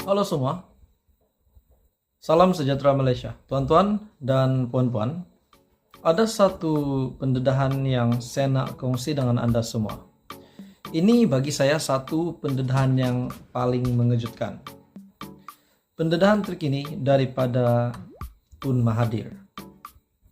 Halo semua, salam sejahtera Malaysia. Tuan-tuan dan puan-puan, ada satu pendedahan yang saya nak kongsi dengan Anda semua. Ini bagi saya satu pendedahan yang paling mengejutkan. Pendedahan terkini daripada Tun Mahathir.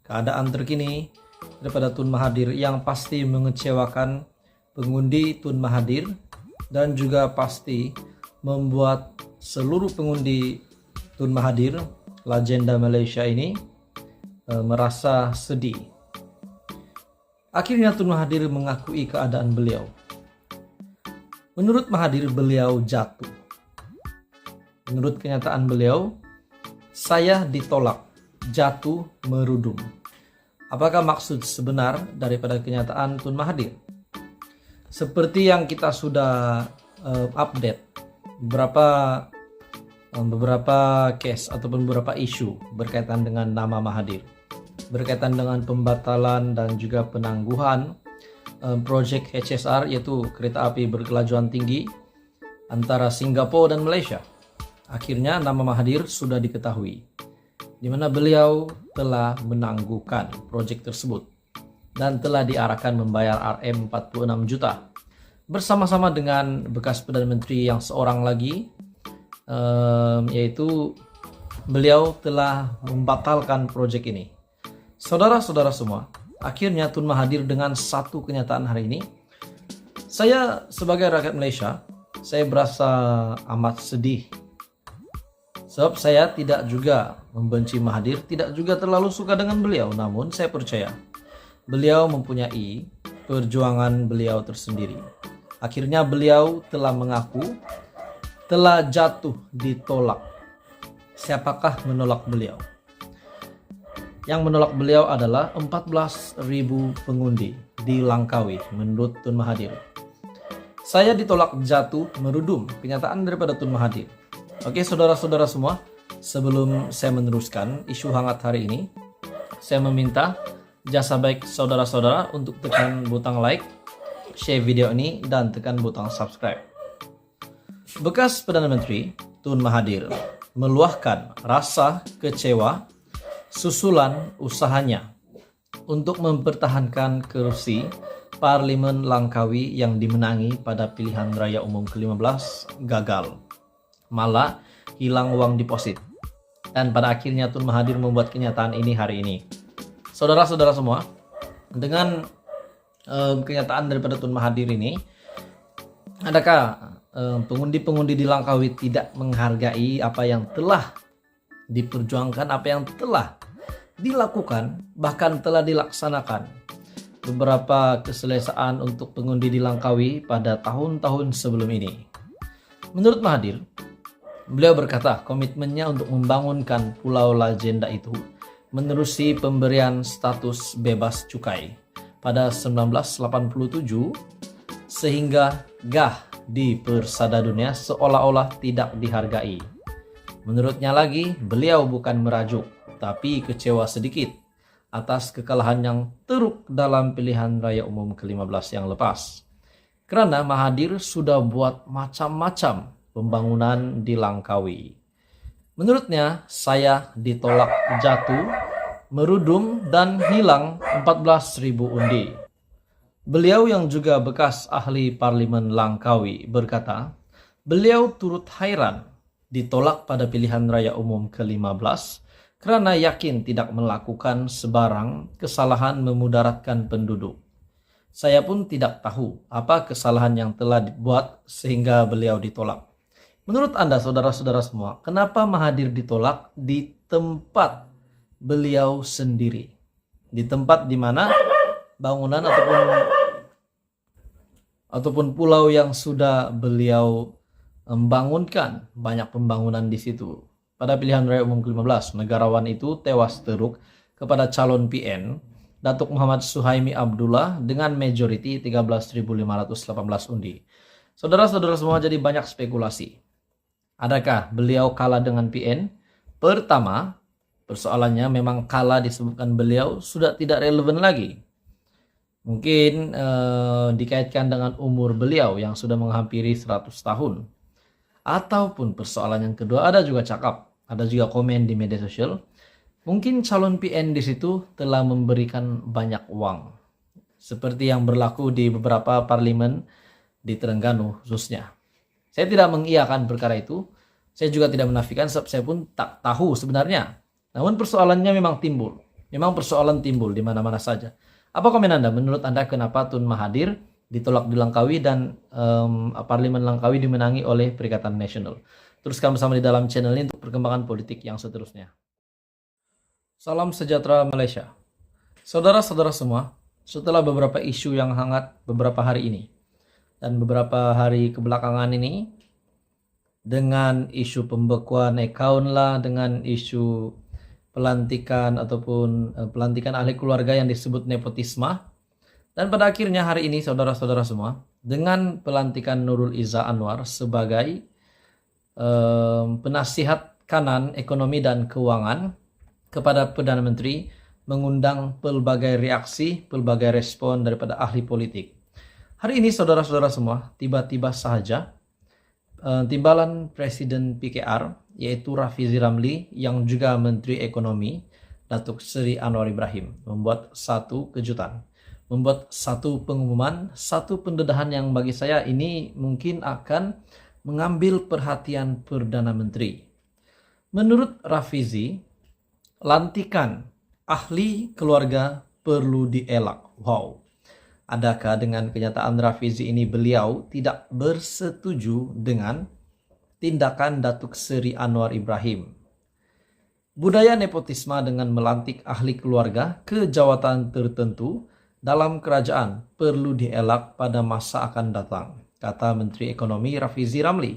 Keadaan terkini daripada Tun Mahathir yang pasti mengecewakan pengundi Tun Mahathir dan juga pasti membuat seluruh pengundi Tun Mahathir, legenda Malaysia ini, merasa sedih. Akhirnya Tun Mahathir mengakui keadaan beliau. Menurut Mahathir, beliau jatuh. Menurut kenyataan beliau, saya ditolak, jatuh merudum. Apakah maksud sebenar daripada kenyataan Tun Mahathir? Seperti yang kita sudah update beberapa case ataupun beberapa isu berkaitan dengan nama Mahathir, berkaitan dengan pembatalan dan juga penangguhan projek HSR, yaitu kereta api berkelajuan tinggi antara Singapura dan Malaysia. Akhirnya nama Mahathir sudah diketahui, di mana beliau telah menangguhkan projek tersebut dan telah diarahkan membayar RM46 juta bersama-sama dengan bekas Perdana Menteri yang seorang lagi, yaitu beliau telah membatalkan proyek ini. Saudara-saudara semua, akhirnya Tun Mahathir dengan satu kenyataan hari ini, saya sebagai rakyat Malaysia, saya berasa amat sedih. Sebab saya tidak juga membenci Mahathir, tidak juga terlalu suka dengan beliau, namun saya percaya beliau mempunyai perjuangan beliau tersendiri. Akhirnya beliau telah mengaku telah jatuh ditolak. Siapakah menolak beliau? Yang menolak beliau adalah 14.000 pengundi di Langkawi menurut Tun Mahathir. Saya ditolak jatuh merudum, kenyataan daripada Tun Mahathir. Oke saudara-saudara semua, sebelum saya meneruskan isu hangat hari ini, saya meminta jasa baik saudara-saudara untuk tekan butang like, share video ini, dan tekan butang subscribe. Bekas Perdana Menteri Tun Mahathir meluahkan rasa kecewa susulan usahanya untuk mempertahankan kursi Parlimen Langkawi yang dimenangi pada pilihan raya umum ke-15 gagal, malah hilang uang deposit. Dan pada akhirnya Tun Mahathir membuat kenyataan ini hari ini. Saudara-saudara semua, dengan kenyataan daripada Tun Mahathir ini, adakah pengundi-pengundi di Langkawi tidak menghargai apa yang telah diperjuangkan, apa yang telah dilakukan, bahkan telah dilaksanakan beberapa keselesaan untuk pengundi di Langkawi pada tahun-tahun sebelum ini? Menurut Mahathir, beliau berkata komitmennya untuk membangunkan pulau legenda itu menerusi pemberian status bebas cukai pada 1987 sehingga di persada dunia seolah-olah tidak dihargai. Menurutnya lagi, beliau bukan merajuk, tapi kecewa sedikit atas kekalahan yang teruk dalam pilihan raya umum ke-15 yang lepas. Karena Mahathir sudah buat macam-macam pembangunan di Langkawi. Menurutnya, saya ditolak jatuh, merudum, dan hilang 14.000 undi. Beliau yang juga bekas ahli Parlimen Langkawi berkata, beliau turut hairan ditolak pada pilihan raya umum ke-15 karena yakin tidak melakukan sebarang kesalahan memudaratkan penduduk. Saya pun tidak tahu apa kesalahan yang telah dibuat sehingga beliau ditolak. Menurut Anda, saudara-saudara semua, kenapa Mahathir ditolak di tempat beliau sendiri? Di tempat di mana bangunan ataupun pulau yang sudah beliau membangunkan, banyak pembangunan di situ. Pada pilihan raya umum ke-15, negarawan itu tewas teruk kepada calon PN Datuk Muhammad Suhaimi Abdullah dengan majority 13.518 undi. Saudara-saudara semua, jadi banyak spekulasi. Adakah beliau kalah dengan PN? Pertama, persoalannya memang kalah disebabkan beliau sudah tidak relevan lagi. Mungkin dikaitkan dengan umur beliau yang sudah menghampiri 100 tahun. Ataupun persoalan yang kedua, ada juga cakap, ada juga komen di media sosial, mungkin calon PN di situ telah memberikan banyak uang, seperti yang berlaku di beberapa parlemen di Terengganu khususnya. Saya tidak mengiyakan perkara itu, saya juga tidak menafikan, sebab saya pun tak tahu sebenarnya. Namun persoalannya memang timbul, memang persoalan timbul di mana-mana saja. Apa komen Anda? Menurut Anda kenapa Tun Mahathir ditolak di Langkawi dan Parlemen Langkawi dimenangi oleh Perikatan Nasional? Teruskan bersama di dalam channel ini untuk perkembangan politik yang seterusnya. Salam sejahtera Malaysia. Saudara-saudara semua, setelah beberapa isu yang hangat beberapa hari ini dan beberapa hari kebelakangan ini, dengan isu pembekuan akaun lah, dengan isu pelantikan ataupun pelantikan ahli keluarga yang disebut nepotisme, dan pada akhirnya hari ini saudara-saudara semua, dengan pelantikan Nurul Izzah Anwar sebagai penasihat kanan ekonomi dan keuangan kepada Perdana Menteri, mengundang pelbagai reaksi, pelbagai respon daripada ahli politik. Hari ini saudara-saudara semua, tiba-tiba sahaja timbalan Presiden PKR yaitu Rafizi Ramli yang juga Menteri Ekonomi, Datuk Seri Anwar Ibrahim, membuat satu kejutan, membuat satu pengumuman, satu pendedahan yang bagi saya ini mungkin akan mengambil perhatian Perdana Menteri. Menurut Rafizi, lantikan ahli keluarga perlu dielak. Wow. Adakah dengan kenyataan Rafizi ini beliau tidak bersetuju dengan tindakan Datuk Seri Anwar Ibrahim? Budaya nepotisme dengan melantik ahli keluarga ke jawatan tertentu dalam kerajaan perlu dielak pada masa akan datang, kata Menteri Ekonomi Rafizi Ramli.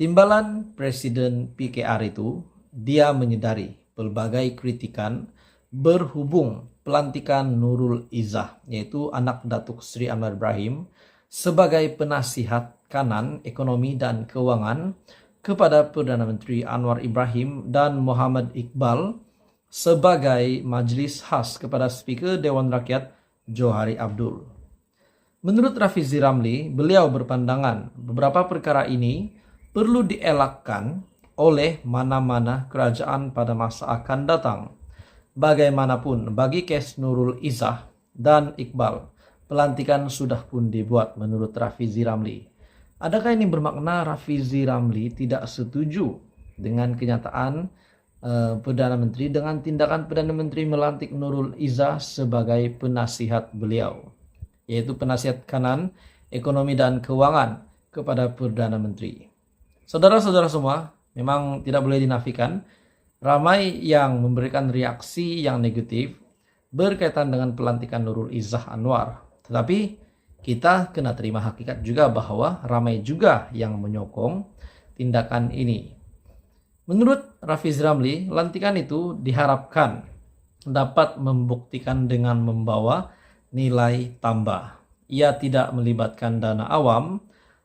Timbalan Presiden PKR itu, dia menyedari pelbagai kritikan berhubung pelantikan Nurul Izzah, yaitu anak Datuk Seri Anwar Ibrahim, sebagai penasihat kanan ekonomi dan keuangan kepada Perdana Menteri Anwar Ibrahim dan Muhammad Iqbal sebagai majlis khas kepada Speaker Dewan Rakyat Johari Abdul. Menurut Rafizi Ramli, beliau berpandangan beberapa perkara ini perlu dielakkan oleh mana-mana kerajaan pada masa akan datang. Bagaimanapun, bagi kes Nurul Izzah dan Iqbal, pelantikan sudah pun dibuat menurut Rafizi Ramli. Adakah ini bermakna Rafizi Ramli tidak setuju dengan kenyataan Perdana Menteri, dengan tindakan Perdana Menteri melantik Nurul Izzah sebagai penasihat beliau, yaitu penasihat kanan, ekonomi dan keuangan kepada Perdana Menteri? Saudara-saudara semua, memang tidak boleh dinafikan, ramai yang memberikan reaksi yang negatif berkaitan dengan pelantikan Nurul Izzah Anwar. Tetapi kita kena terima hakikat juga bahwa ramai juga yang menyokong tindakan ini. Menurut Rafizi Ramli, lantikan itu diharapkan dapat membuktikan dengan membawa nilai tambah. Ia tidak melibatkan dana awam.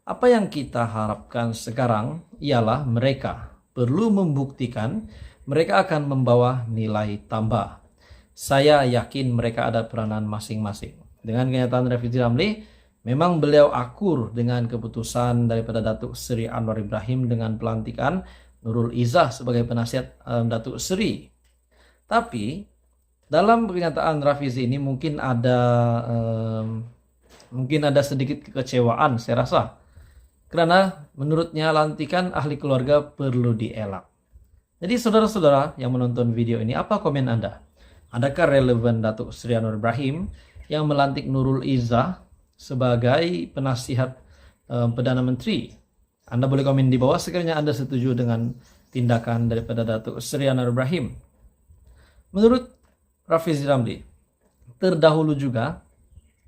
Apa yang kita harapkan sekarang ialah mereka perlu membuktikan mereka akan membawa nilai tambah. Saya yakin mereka ada peranan masing-masing. Dengan kenyataan Rafizi Ramli, memang beliau akur dengan keputusan daripada Datuk Seri Anwar Ibrahim dengan pelantikan Nurul Izzah sebagai penasihat Datuk Seri. Tapi dalam pernyataan Rafizi ini mungkin ada sedikit kekecewaan, saya rasa. Karena menurutnya lantikan ahli keluarga perlu dielak. Jadi saudara-saudara yang menonton video ini, apa komen Anda? Adakah relevan Datuk Seri Anwar Ibrahim yang melantik Nurul Izzah sebagai penasihat Perdana Menteri? Anda boleh komen di bawah sekiranya Anda setuju dengan tindakan daripada Datuk Seri Anwar Ibrahim. Menurut Rafizi Ramli, terdahulu juga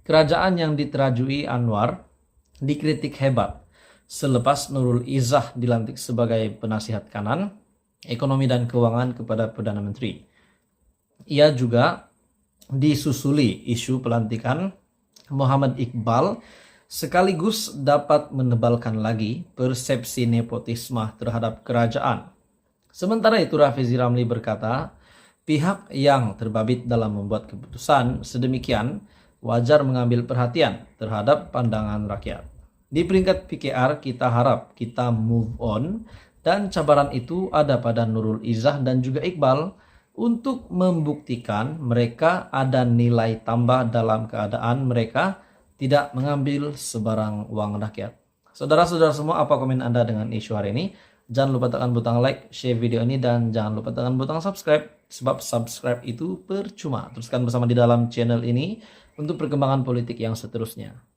kerajaan yang diterajui Anwar dikritik hebat selepas Nurul Izzah dilantik sebagai penasihat kanan, ekonomi dan keuangan kepada Perdana Menteri. Ia juga disusuli isu pelantikan Muhammad Iqbal sekaligus dapat menebalkan lagi persepsi nepotisme terhadap kerajaan. Sementara itu Rafizi Ramli berkata, pihak yang terbabit dalam membuat keputusan sedemikian wajar mengambil perhatian terhadap pandangan rakyat. Di peringkat PKR kita harap kita move on dan cabaran itu ada pada Nurul Izzah dan juga Iqbal untuk membuktikan mereka ada nilai tambah dalam keadaan mereka tidak mengambil sebarang uang rakyat. Saudara-saudara semua, apa komen Anda dengan isu hari ini? Jangan lupa tekan butang like, share video ini, dan jangan lupa tekan butang subscribe, sebab subscribe itu percuma. Teruskan bersama di dalam channel ini untuk perkembangan politik yang seterusnya.